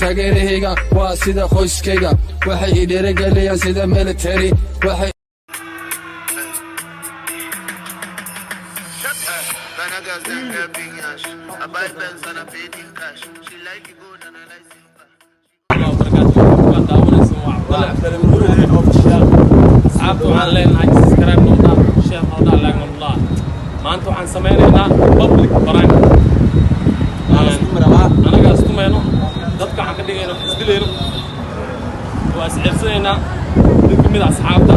taageerahayga waa sida qoyskayga waxay i dhiirigeliyaan sida military waxay maanta waxaan sameynaynaa public barang anaga iskumayno dadka waxaan ka dhigaynaa isdilayno waa isciirsanaynaa mid ka mid a asxaabta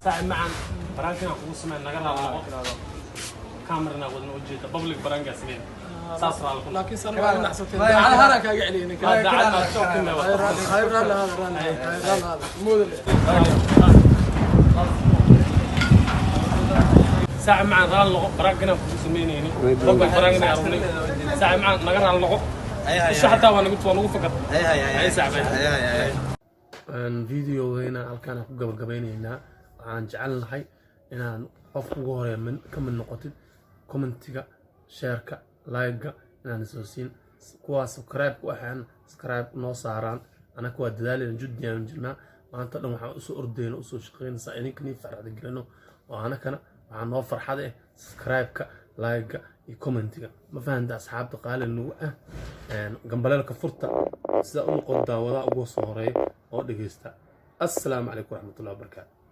صاحب معنا برانكنا قوسنا نقرأ كاميرنا ودنا وجهه بابليك برانكا سمين ساسرا لكن صار ما نحسبتين على هرك يعني هذا على توكلنا خير هذا مو ساعة معنا غال برانكنا قوسمينيني بابليك برانكنا يروني ساعة معنا نقرأ اللغة إيش حتى وأنا قلت وأنا فقط أي ساعة الفيديو هنا halkaan ku gabagabeynayna waxaan jecelnahay inaan qof ugu horeeyo ka mid noqotid commentiga share-ka like-ga inaan soo siin kuwa subscribe ku ahaan subscribe noo saaraan anaka waa dadaalayna jiddiyan jirnaa maanta dhan waxaan u soo ordeyno u soo shaqeynaysaa idinkani farxad gelino oo anakana waxaan noo farxad subscribe-ka like-ga iyo commentiga ma fahantaa asxaabta qaali nagu gambaleelka furta sida u noqon daawada ugu soo horeeyo oo dhageysta. Assalaamu calaykum waraxmatullaahi wabarakaatuh.